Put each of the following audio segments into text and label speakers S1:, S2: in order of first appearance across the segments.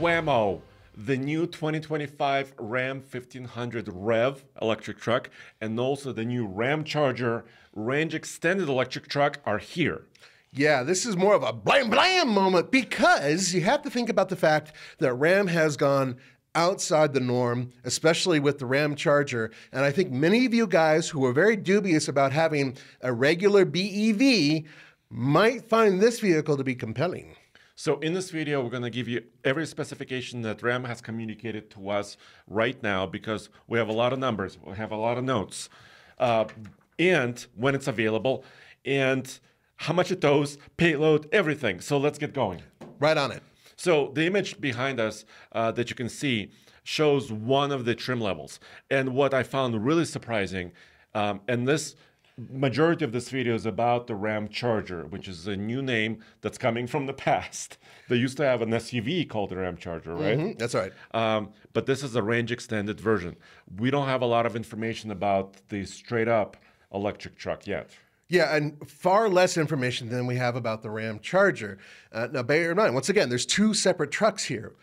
S1: whammo! The new 2025 Ram 1500 REV electric truck and also the new Ramcharger range extended electric truck are here.
S2: Yeah, this is more of a blam blam moment because you have to think about the fact that Ram has gone outside the norm, especially with the Ramcharger. And I think many of you guys who are very dubious about having a regular BEV might find this vehicle to be compelling.
S1: So in this video, we're going to give you every specification that Ram has communicated to us right now because we have a lot of numbers, we have a lot of notes, and when it's available, and how much it tows, payload, everything. So let's get going.
S2: Right on it.
S1: So the image behind us that you can see shows one of the trim levels. And what I found really surprising, and this majority of this video is about the Ramcharger, which is a new name that's coming from the past. They used to have an SUV called the Ramcharger, right?
S2: Mm-hmm, that's right.
S1: But this is a range extended version. We don't have a lot of information about the straight up electric truck yet.
S2: Yeah, and far less information than we have about the Ramcharger. Now, bear in mind, once again, there's two separate trucks here.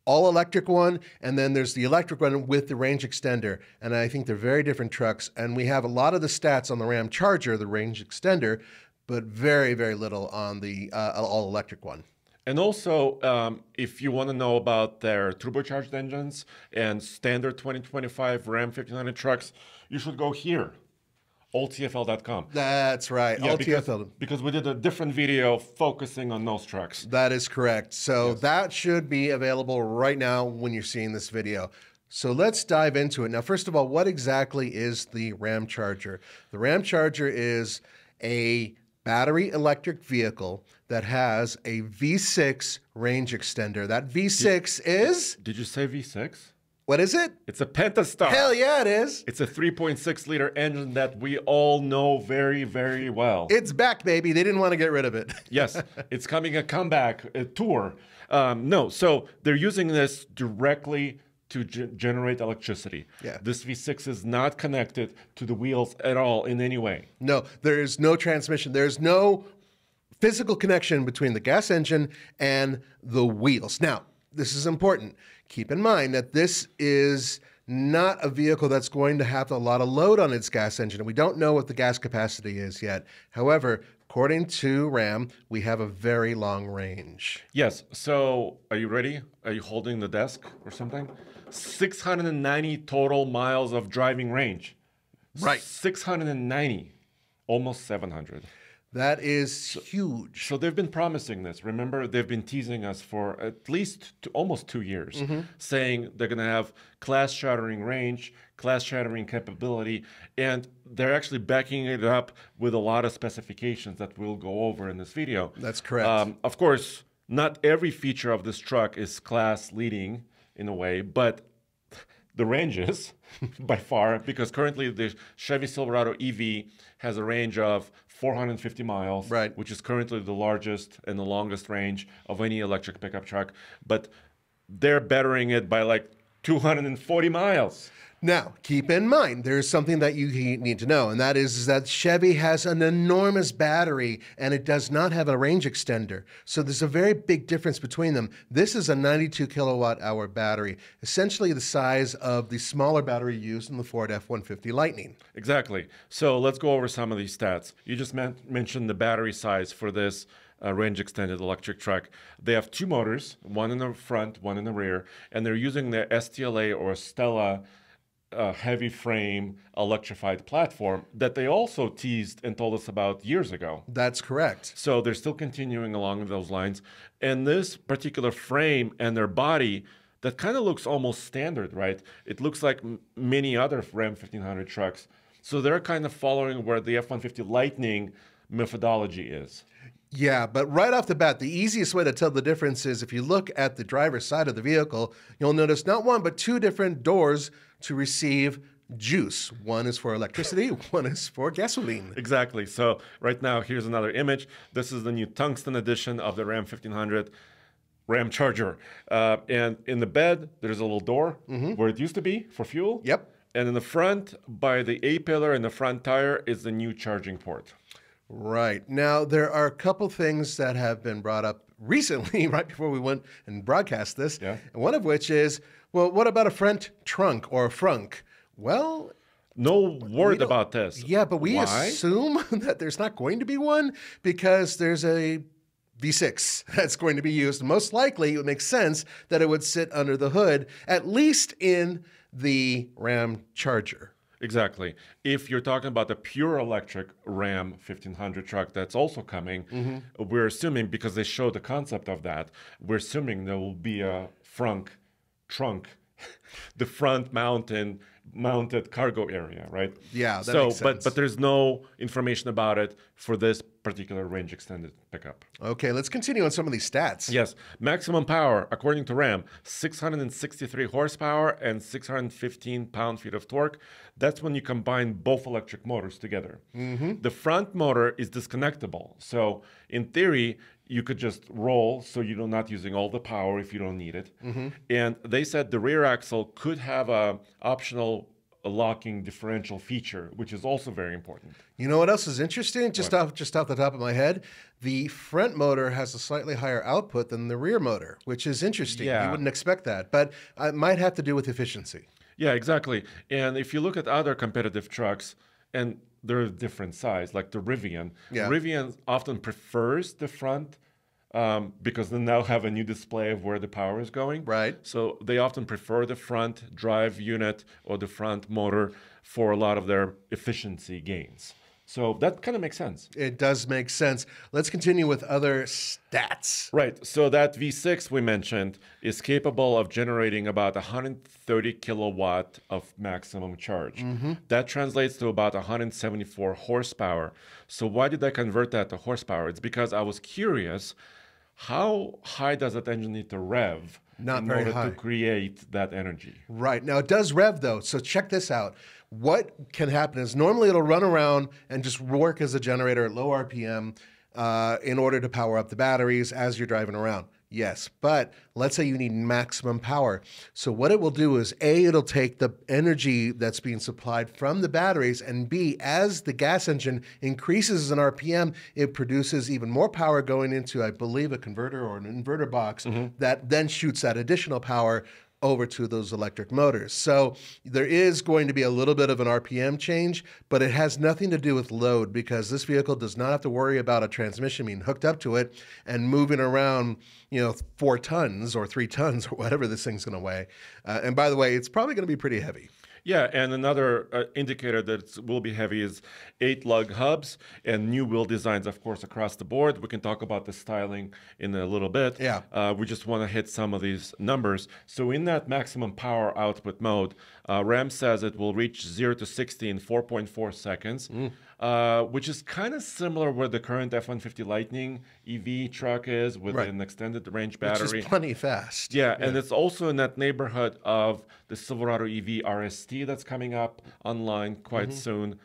S2: All-electric one, and then there's the electric one with the range extender. And I think they're very different trucks. And we have a lot of the stats on the Ramcharger, the range extender, but very, very little on the all-electric one.
S1: And also, if you want to know about their turbocharged engines and standard 2025 Ram 1500 trucks, you should go here. alltfl.com.
S2: That's right,
S1: yeah,
S2: TFL.
S1: Because we did a different video focusing on those trucks.
S2: That is correct. So
S1: yes.
S2: That should be available right now when you're seeing this video. So let's dive into it. Now, first of all, what exactly is the Ramcharger? The Ramcharger is a battery electric vehicle that has a V6 range extender. That V6 is...
S1: Did you say V6?
S2: What is it?
S1: It's a Pentastar.
S2: Hell yeah, it is.
S1: It's a 3.6 liter engine that we all know very, very well.
S2: It's back, baby. They didn't want to get rid of it.
S1: Yes, it's coming a comeback, a tour. No, so they're using this directly to generate electricity.
S2: Yeah.
S1: This V6 is not connected to the wheels at all in any way.
S2: No, there's no transmission. There's no physical connection between the gas engine and the wheels. Now, this is important. Keep in mind that this is not a vehicle that's going to have a lot of load on its gas engine. We don't know what the gas capacity is yet. However, according to Ram, we have a very long range.
S1: Yes. So are you ready? Are you holding the desk or something? 690 total miles of driving range.
S2: Right.
S1: 690, almost 700.
S2: That is huge.
S1: So they've been promising this. Remember, they've been teasing us for at least almost 2 years, saying they're going to have class-shattering range, class-shattering capability, and they're actually backing it up with a lot of specifications that we'll go over in this video.
S2: That's correct.
S1: Of course, not every feature of this truck is class-leading in a way, but the range is by far, because currently the Chevy Silverado EV has a range of 450 miles,
S2: right,
S1: which is currently the largest and the longest range of any electric pickup truck. But they're bettering it by like 240 miles.
S2: Now, keep in mind, there's something that you need to know, and that is that Chevy has an enormous battery, and it does not have a range extender. So there's a very big difference between them. This is a 92 kilowatt-hour battery, essentially the size of the smaller battery used in the Ford F-150 Lightning.
S1: Exactly. So let's go over some of these stats. You just mentioned the battery size for this range extended electric truck. They have two motors, one in the front, one in the rear, and they're using the STLA or Stella heavy frame electrified platform that they also teased and told us about years ago.
S2: That's correct.
S1: So they're still continuing along those lines. And this particular frame and their body, that kind of looks almost standard, right? It looks like many other Ram 1500 trucks. So they're kind of following where the F-150 Lightning methodology is.
S2: Yeah, but right off the bat, the easiest way to tell the difference is if you look at the driver's side of the vehicle, you'll notice not one, but two different doors to receive juice. One is for electricity, one is for gasoline.
S1: Exactly. So right now, here's another image. This is the new tungsten edition of the Ram 1500 Ramcharger. And in the bed, there's a little door where it used to be for fuel.
S2: Yep.
S1: And in the front, by the A-pillar and the front tire, is the new charging port.
S2: Right. Now, there are a couple things that have been brought up recently, right before we went and broadcast this.
S1: Yeah.
S2: And one of which is, well, what about a front trunk or a frunk? Well,
S1: No
S2: we
S1: word
S2: don't-
S1: about this.
S2: Yeah, but we
S1: Why?
S2: assume that there's not going to be one because there's a V6 that's going to be used. Most likely, it would make sense that it would sit under the hood, at least in the Ramcharger.
S1: Exactly. If you're talking about the pure electric Ram 1500 truck that's also coming, we're assuming, because they showed the concept of that, we're assuming there will be a trunk, the front mounted cargo area, right?
S2: Yeah, that makes sense.
S1: But there's no information about it for this particular range extended pickup.
S2: Okay, let's continue on some of these stats.
S1: Yes, maximum power, according to Ram, 663 horsepower and 615 pound-feet of torque. That's when you combine both electric motors together. The front motor is disconnectable. So in theory, you could just roll so you're not using all the power if you don't need it. And they said the rear axle could have a optional locking differential feature, which is also very important.
S2: You know what else is interesting? Just off the top of my head, the front motor has a slightly higher output than the rear motor, which is interesting.
S1: Yeah.
S2: You wouldn't expect that, but it might have to do with efficiency.
S1: Yeah, exactly. And if you look at other competitive trucks, and they're different size, like the Rivian.
S2: Yeah.
S1: Rivian often prefers the front because they now have a new display of where the power is going.
S2: Right.
S1: So they often prefer the front drive unit or the front motor for a lot of their efficiency gains. So that kind of makes sense.
S2: It does make sense. Let's continue with other stats.
S1: Right. So that V6 we mentioned is capable of generating about 130 kilowatt of maximum charge. That translates to about 174 horsepower. So why did I convert that to horsepower? It's because I was curious, how high does that engine need to rev
S2: Not
S1: in
S2: very
S1: order
S2: high.
S1: to create that energy?
S2: Right. Now, it does rev, though, so check this out. What can happen is normally it'll run around and just work as a generator at low RPM in order to power up the batteries as you're driving around. Yes, but let's say you need maximum power. So what it will do is, A, it'll take the energy that's being supplied from the batteries, and B, as the gas engine increases in RPM, it produces even more power going into, I believe, a converter or an inverter box that then shoots that additional power over to those electric motors. So there is going to be a little bit of an RPM change, but it has nothing to do with load because this vehicle does not have to worry about a transmission being hooked up to it and moving around, 4 tons or 3 tons or whatever this thing's going to weigh. And by the way, it's probably going to be pretty heavy.
S1: Yeah, and another indicator that it will be heavy is 8 lug hubs and new wheel designs, of course, across the board. We can talk about the styling in a little bit.
S2: Yeah.
S1: We just want to hit some of these numbers. So in that maximum power output mode, Ram says it will reach 0 to 60 in 4.4 seconds, which is kind of similar where the current F-150 Lightning EV truck is with an extended range battery.
S2: Which is plenty fast.
S1: Yeah, and it's also in that neighborhood of the Silverado EV RST that's coming up online quite soon.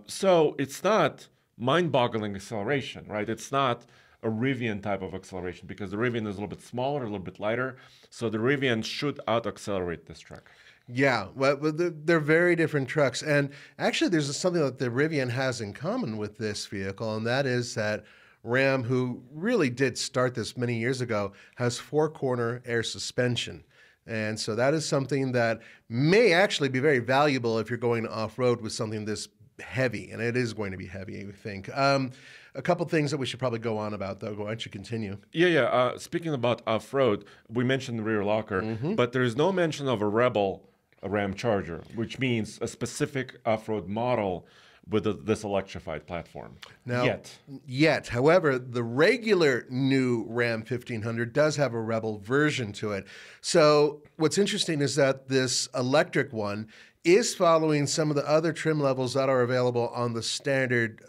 S1: So it's not mind-boggling acceleration, right? It's not a Rivian type of acceleration because the Rivian is a little bit smaller, a little bit lighter. So the Rivian should out-accelerate this truck.
S2: Yeah, well, they're very different trucks. And actually, there's something that the Rivian has in common with this vehicle, and that is that Ram, who really did start this many years ago, has 4-corner air suspension. And so that is something that may actually be very valuable if you're going off-road with something this heavy, and it is going to be heavy, I think. A couple things that we should probably go on about, though. Why don't you continue?
S1: Yeah. Speaking about off-road, we mentioned the rear locker, but there is no mention of a Rebel Ramcharger, which means a specific off-road model with this electrified platform.
S2: Now, yet. However, the regular new Ram 1500 does have a Rebel version to it. So what's interesting is that this electric one is following some of the other trim levels that are available on the standard,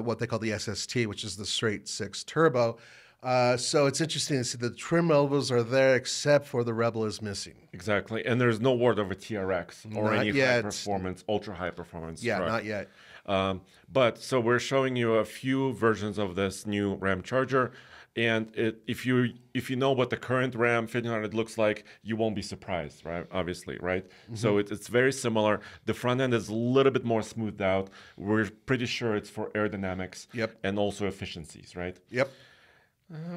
S2: what they call the SST, which is the straight 6 turbo. So it's interesting to see the trim levels are there, except for the Rebel is missing.
S1: Exactly. And there's no word of a TRX or
S2: Not
S1: any
S2: yet.
S1: high-performance, ultra-high-performance
S2: Yeah,
S1: truck.
S2: not yet.
S1: But so we're showing you a few versions of this new Ramcharger. And if you know what the current Ram 1500 looks like, you won't be surprised, right? Obviously, right? So it's very similar. The front end is a little bit more smoothed out. We're pretty sure it's for aerodynamics and also efficiencies, right?
S2: Yep.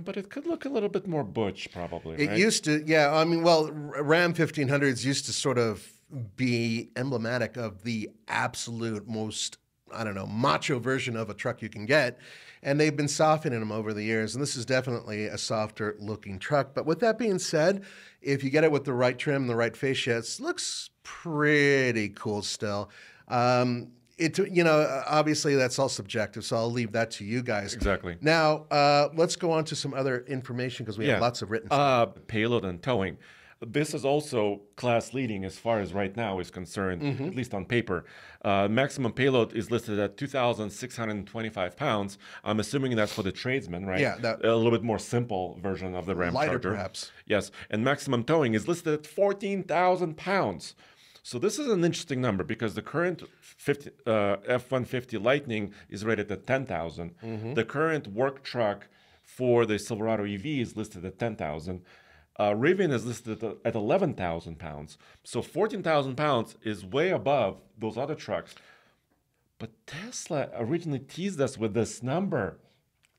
S1: But it could look a little bit more butch, probably,
S2: It
S1: right?
S2: used to, yeah. I mean, well, Ram 1500s used to sort of be emblematic of the absolute most, I don't know, macho version of a truck you can get. And they've been softening them over the years. And this is definitely a softer looking truck. But with that being said, if you get it with the right trim, the right fascia, it looks pretty cool still. Obviously that's all subjective, so I'll leave that to you guys.
S1: Exactly.
S2: Now, let's go on to some other information because we have lots of written stuff.
S1: Payload and towing. This is also class leading as far as right now is concerned, at least on paper. Maximum payload is listed at 2,625 pounds. I'm assuming that's for the tradesman, right?
S2: Yeah.
S1: A little bit more simple version of the Ramcharger.
S2: Lighter, perhaps.
S1: Yes. And maximum towing is listed at 14,000 pounds. So this is an interesting number because the current F-150 Lightning is rated at 10,000. The current work truck for the Silverado EV is listed at 10,000. Rivian is listed at 11,000 pounds. So 14,000 pounds is way above those other trucks. But Tesla originally teased us with this number.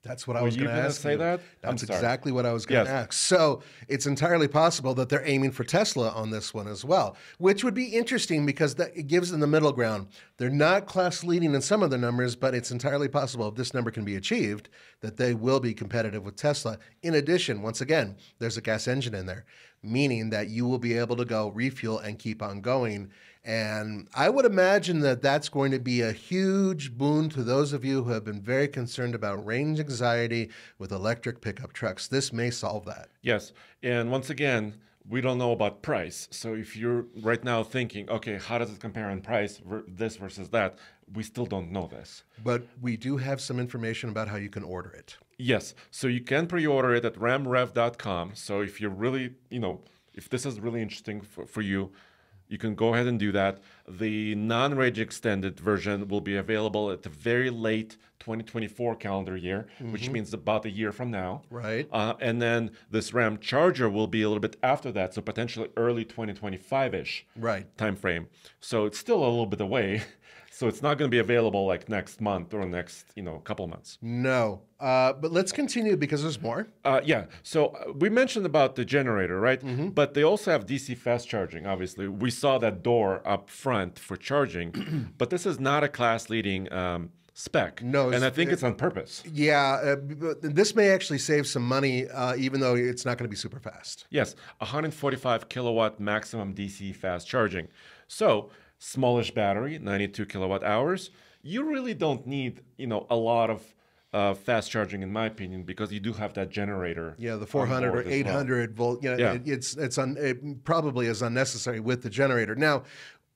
S2: That's what I was going to ask.
S1: Say that?
S2: That's exactly what I was going to ask. So it's entirely possible that they're aiming for Tesla on this one as well, which would be interesting because it gives them the middle ground. They're not class leading in some of the numbers, but it's entirely possible if this number can be achieved that they will be competitive with Tesla. In addition, once again, there's a gas engine in there, meaning that you will be able to go refuel and keep on going. And I would imagine that that's going to be a huge boon to those of you who have been very concerned about range anxiety with electric pickup trucks. This may solve that.
S1: Yes. And once again, we don't know about price. So if you're right now thinking, okay, how does it compare in price, this versus that? We still don't know this.
S2: But we do have some information about how you can order it.
S1: Yes. So you can pre-order it at ramrev.com. So if you're really, if this is really interesting for you, you can go ahead and do that. The non-range extended version will be available at the very late 2024 calendar year, which means about a year from now.
S2: Right.
S1: And then this Ramcharger will be a little bit after that, so potentially early 2025-ish time frame. So it's still a little bit away. So it's not going to be available like next month or next, couple months.
S2: No. But let's continue because there's more.
S1: Yeah. So we mentioned about the generator, right? But they also have DC fast charging, obviously. We saw that door up front for charging, but this is not a class-leading spec.
S2: No.
S1: And I think it's on purpose.
S2: Yeah. This may actually save some money, even though it's not going to be super fast.
S1: Yes. 145 kilowatt maximum DC fast charging. So smallish battery, 92 kilowatt hours. You really don't need, a lot of fast charging, in my opinion, because you do have that generator.
S2: Yeah, the 400 or 800 volt. It probably is unnecessary with the generator. Now,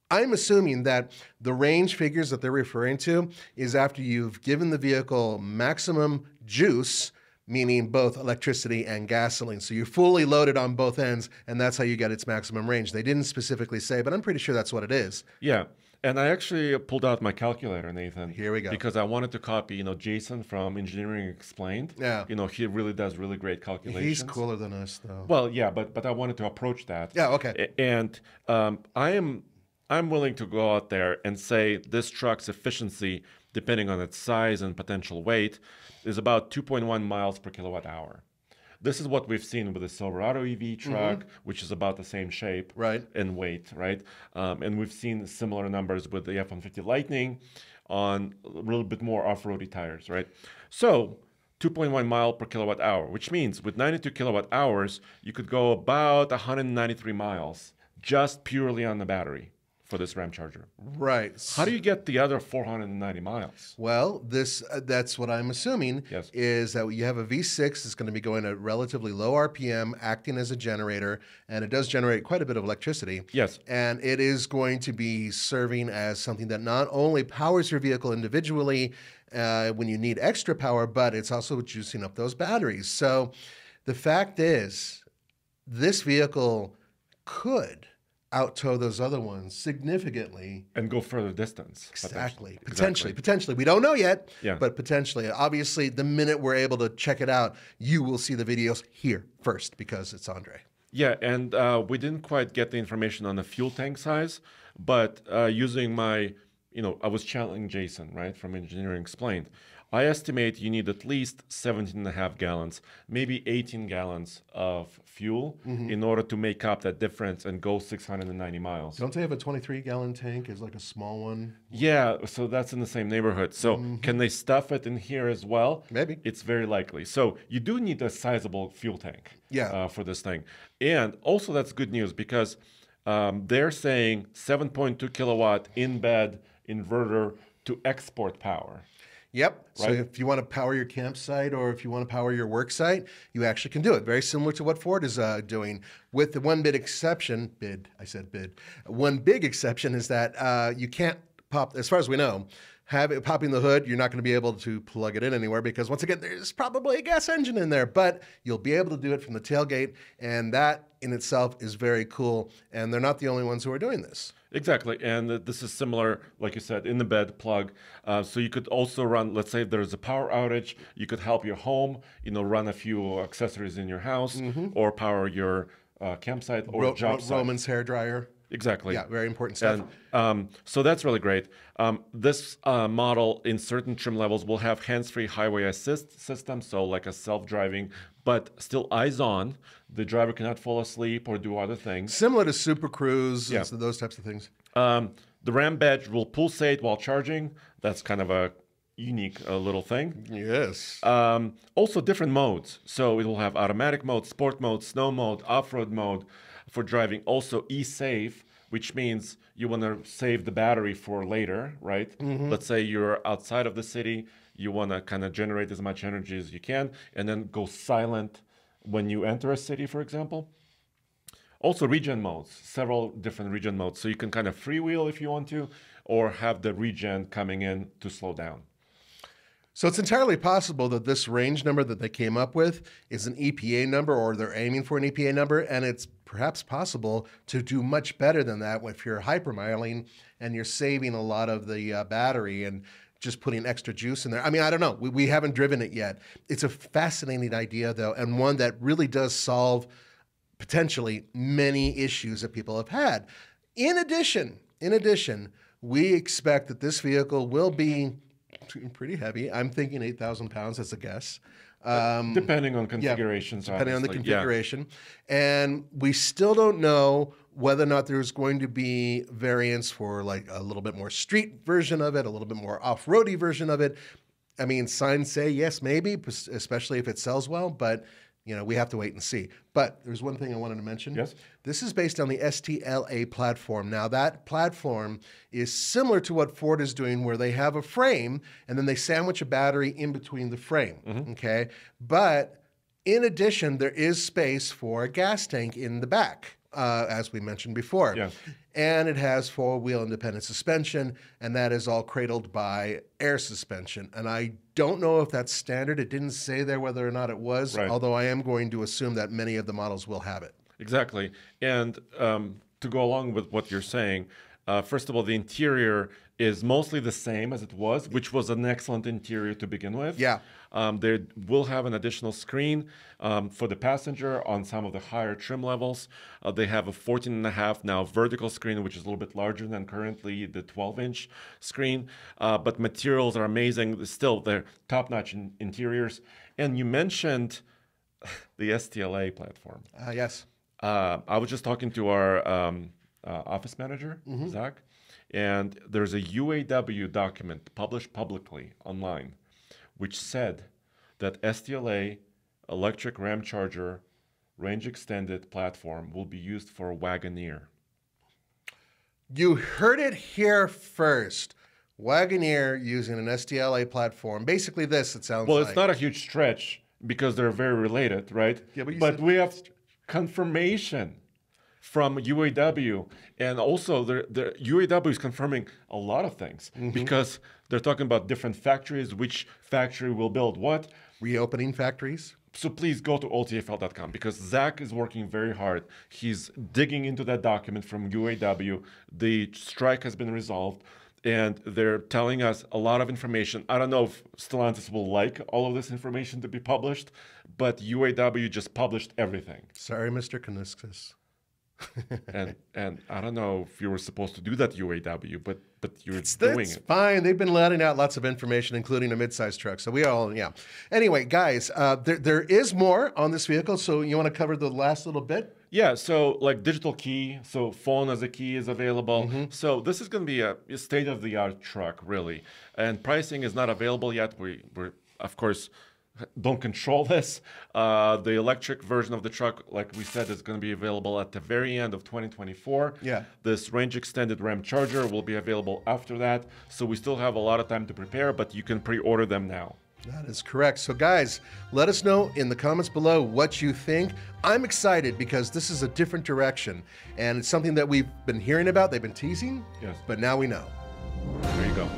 S2: I'm assuming that the range figures that they're referring to is after you've given the vehicle maximum juice, meaning both electricity and gasoline. So you're fully loaded on both ends, and that's how you get its maximum range. They didn't specifically say, but I'm pretty sure that's what it is.
S1: Yeah. And I actually pulled out my calculator, Nathan.
S2: Here we go.
S1: Because I wanted to copy, Jason from Engineering Explained.
S2: Yeah.
S1: He really does really great calculations.
S2: He's cooler than us, though.
S1: Well, yeah, but I wanted to approach that.
S2: Yeah, okay.
S1: And I'm willing to go out there and say this truck's efficiency, depending on its size and potential weight, is about 2.1 miles per kilowatt hour. This is what we've seen with the Silverado EV truck, which is about the same shape and weight, right? And we've seen similar numbers with the F-150 Lightning on a little bit more off-roady tires, right? So 2.1 mile per kilowatt hour, which means with 92 kilowatt hours, you could go about 193 miles just purely on the battery for this Ramcharger.
S2: Right.
S1: How do you get the other 490 miles?
S2: Well, that's what I'm assuming, is that you have a V6 that's going to be going at relatively low RPM, acting as a generator, and it does generate quite a bit of electricity.
S1: Yes.
S2: And it is going to be serving as something that not only powers your vehicle individually when you need extra power, but it's also juicing up those batteries. So the fact is, this vehicle could out-tow those other ones significantly.
S1: And go further distance.
S2: Exactly.
S1: Potentially.
S2: Potentially. We don't know yet,
S1: Yeah.
S2: but potentially. Obviously, the minute we're able to check it out, you will see the videos here first because it's Andre.
S1: Yeah, and we didn't quite get the information on the fuel tank size, but using my, I was challenging Jason, right, from Engineering Explained. I estimate you need at least 17.5 gallons, maybe 18 gallons of fuel in order to make up that difference and go 690 miles.
S2: Don't they have a 23-gallon tank as like a small one?
S1: Yeah, so that's in the same neighborhood. So can they stuff it in here as well?
S2: Maybe.
S1: It's very likely. So you do need a sizable fuel tank for this thing. And also that's good news because they're saying 7.2 kilowatt in-bed inverter to export power.
S2: Yep. So
S1: Right.
S2: if you want to power your campsite or if you want to power your work site, you actually can do it. Very similar to what Ford is doing, with the one big exception. One big exception is that you can't pop, as far as we know, have it popping the hood. You're not going to be able to plug it in anywhere because once again, there's probably a gas engine in there, but you'll be able to do it from the tailgate. And that in itself is very cool. And they're not the only ones who are doing this.
S1: Exactly, and this is similar, like you said, in the bed plug. So you could also run, let's say there's a power outage, you could help your home, run a few accessories in your house or power your campsite or job site.
S2: Roman's hairdryer.
S1: Exactly.
S2: Yeah, very important stuff.
S1: And so that's really great. This model in certain trim levels will have hands-free highway assist system, so like a self-driving, but still eyes on. The driver cannot fall asleep or do other things.
S2: Similar to Super Cruise, and so those types of things.
S1: The RAM badge will pulsate while charging. That's kind of a unique little thing.
S2: Yes.
S1: Also different modes. So it will have automatic mode, sport mode, snow mode, off-road mode for driving. Also e-save, which means you want to save the battery for later, right? Let's say you're outside of the city, you want to kind of generate as much energy as you can and then go silent when you enter a city, for example. Also regen modes, several different regen modes. So you can kind of freewheel if you want to, or have the regen coming in to slow down.
S2: So it's entirely possible that this range number that they came up with is an EPA number, or they're aiming for an EPA number, and it's perhaps possible to do much better than that if you're hypermiling and you're saving a lot of the battery and just putting extra juice in there. I mean, I don't know. We haven't driven it yet. It's a fascinating idea, though, and one that really does solve potentially many issues that people have had. In addition, we expect that this vehicle will be pretty heavy. I'm thinking 8,000 pounds as a guess.
S1: Depending on configurations,
S2: depending on the
S1: obviously.
S2: configuration. And we still don't know whether or not there's going to be variants for like a little bit more street version of it, a little bit more off-roady version of it. I mean, signs say yes, maybe, especially if it sells well, but we have to wait and see. But there's one thing I wanted to mention.
S1: Yes.
S2: This is based on the STLA platform. Now, that platform is similar to what Ford is doing, where they have a frame and then they sandwich a battery in between the frame. Okay. But in addition, there is space for a gas tank in the back, as we mentioned before.
S1: Yeah.
S2: And it has four-wheel independent suspension, and that is all cradled by air suspension. And I don't know if that's standard. It didn't say there whether or not it was,
S1: Right.
S2: although I am going to assume that many of the models will have it.
S1: Exactly. And to go along with what you're saying, first of all, the interior is mostly the same as it was, which was an excellent interior to begin with.
S2: Yeah.
S1: They will have an additional screen for the passenger on some of the higher trim levels. They have a 14.5 now vertical screen, which is a little bit larger than currently the 12-inch screen. But materials are amazing. Still, they're top-notch interiors. And you mentioned the STLA platform.
S2: Yes.
S1: I was just talking to our office manager, Zach, and there's a UAW document published publicly online, which said that STLA electric Ramcharger range extended platform will be used for a Wagoneer.
S2: You heard it here first. Wagoneer using an STLA platform. Basically this, it sounds
S1: Well,
S2: like.
S1: it's not a huge stretch because they're very related, right?
S2: Yeah, but you
S1: but
S2: said-
S1: we have confirmation from UAW, and also the UAW is confirming a lot of things because they're talking about different factories, which factory will build what.
S2: Reopening factories.
S1: So please go to oltfl.com because Zach is working very hard. He's digging into that document from UAW. The strike has been resolved, and they're telling us a lot of information. I don't know if Stellantis will like all of this information to be published, but UAW just published everything.
S2: Sorry, Mr. Kniskus.
S1: and I don't know if you were supposed to do that, UAW, but you're doing
S2: It's
S1: it.
S2: fine. They've been letting out lots of information, including a mid-sized truck. So we all, yeah. Anyway, guys, there is more on this vehicle. So you want to cover the last little bit?
S1: Yeah, so like digital key, so phone as a key is available. So this is going to be a state-of-the-art truck, really. And pricing is not available yet. We're of course, don't control this. The electric version of the truck, like we said, is going to be available at the very end of 2024.
S2: Yeah.
S1: This range-extended Ramcharger will be available after that. So we still have a lot of time to prepare, but you can pre-order them now.
S2: That is correct. So guys, let us know in the comments below what you think. I'm excited because this is a different direction, and it's something that we've been hearing about. They've been teasing,
S1: Yes.
S2: but now we know.
S1: There you go.